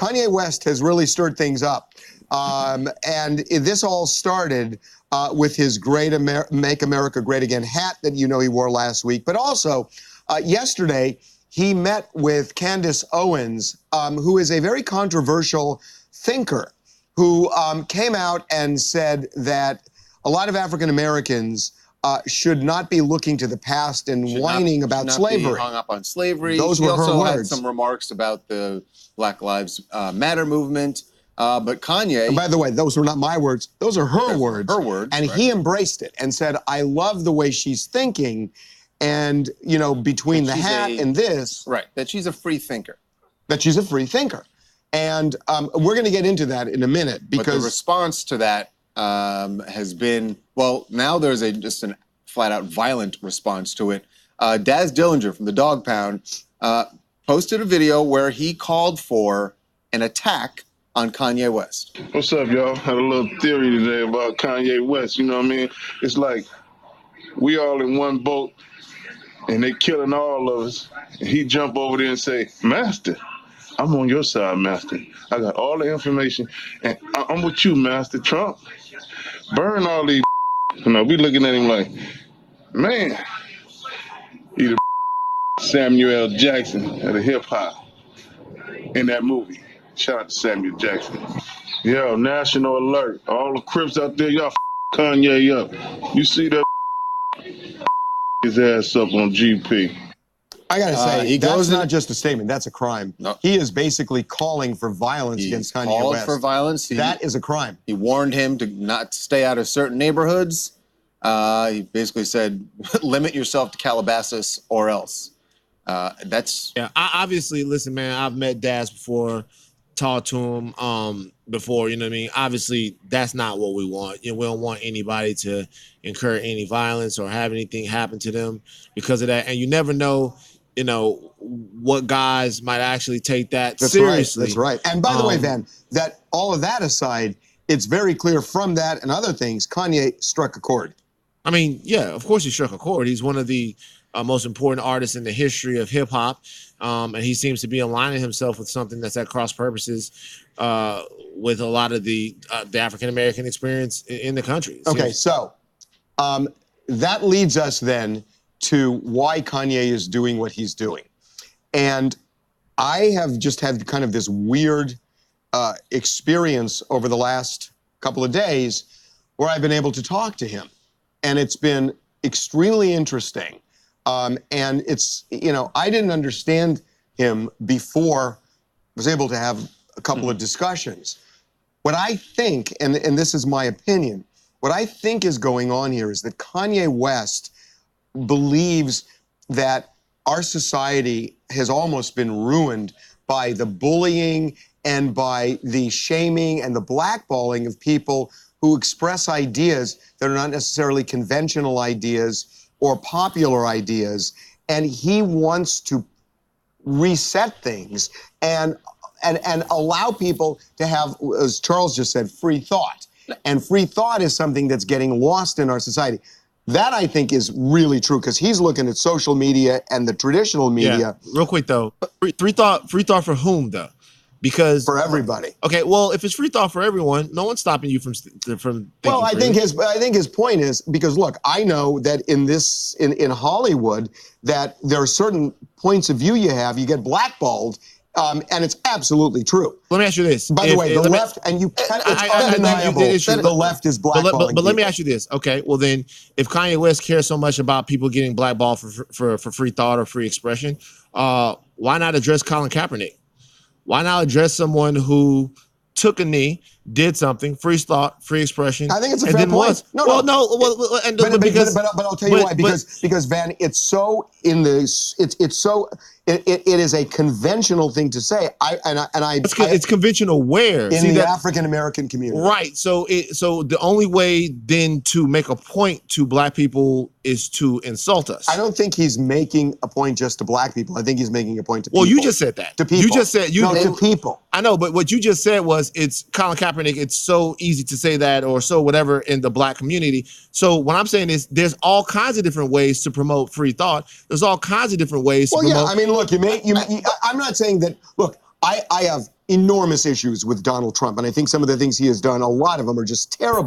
Kanye West has really stirred things up. And this all started with his Make America Great Again hat that he wore last week. But also, yesterday, he met with Candice Owens, who is a very controversial thinker, who came out and said that a lot of African Americans should not be looking to the past and whining about slavery. Be hung up on slavery. Those were her words. He also had some remarks about the Black Lives Matter movement. But Kanye... And by the way, those were not my words. Those are her words. Her words. And he embraced it and said, I love the way she's thinking. And, between the hat and this... Right, that she's a free thinker. That she's a free thinker. And we're going to get into that in a minute because... But the response to that has been... Well, now there's just a flat-out violent response to it. Daz Dillinger from the Dog Pound posted a video where he called for an attack on Kanye West. What's up, y'all? Had a little theory today about Kanye West, you know what I mean? It's like we all in one boat and they killing all of us. And he jump over there and say, Master, I'm on your side, Master. I got all the information and I'm with you, Master Trump. Burn all these. We looking at him like, man, he the Samuel L. Jackson of the hip hop in that movie. Shout out to Samuel Jackson. Yo, national alert. All the Crips out there, y'all Kanye up. You see that his ass up on GP. I gotta say, that's not just a statement, that's a crime. No. He is basically calling for violence against Kanye called West. for violence. That is a crime. He warned him to not stay out of certain neighborhoods. He basically said, limit yourself to Calabasas or else. That's... Yeah, obviously, listen, man, I've met Daz before, talked to him before, you know what I mean? Obviously, that's not what we want. We don't want anybody to incur any violence or have anything happen to them because of that. And you never know, what guys might actually take that seriously. That's right. And by the way, Van, that all of that aside, it's very clear from that and other things, Kanye struck a chord. I mean, yeah, of course he struck a chord. He's one of the most important artists in the history of hip hop. And he seems to be aligning himself with something that's at cross purposes with a lot of the African-American experience in the country. Okay, so that leads us then to why Kanye is doing what he's doing. And I have just had kind of this weird experience over the last couple of days where I've been able to talk to him. And it's been extremely interesting. And it's, I didn't understand him before I was able to have a couple of discussions. What I think, and this is my opinion, what I think is going on here is that Kanye West believes that our society has almost been ruined by the bullying and by the shaming and the blackballing of people who express ideas that are not necessarily conventional ideas or popular ideas. And he wants to reset things and allow people to have, as Charles just said, free thought. And free thought is something that's getting lost in our society. That, I think, is really true because he's looking at social media and the traditional media. Yeah. Real quick, though, free thought for whom, though? Because for everybody. Okay, well, if it's free thought for everyone, no one's stopping you from thinking. Well, I think his point is because look, I know that in Hollywood that there are certain points of view you have, you get blackballed. And it's absolutely true. Let me ask you this. By the way, the left, and you can't, it's undeniable that the left is blackballing But let me ask you this. Okay, well then, if Kanye West cares so much about people getting blackballed for free thought or free expression, why not address Colin Kaepernick? Why not address someone who took a knee, did something, free thought, free expression? I think it's a fair point. But I'll tell you why. Because Van, it's so in this. It is a conventional thing to say. It's conventional where in the African American community, right? So the only way then to make a point to black people is to insult us. I don't think he's making a point just to black people. I think he's making a point to people. Well, you just said that. To people. You just said to people. I know, but what you just said was it's Colin Kaepernick. It's so easy to say that or so whatever in the black community. So what I'm saying is there's all kinds of different ways to promote free thought. There's all kinds of different ways to promote. Yeah, I mean, look, I'm not saying that, look, I have enormous issues with Donald Trump, and I think some of the things he has done, a lot of them are just terrible.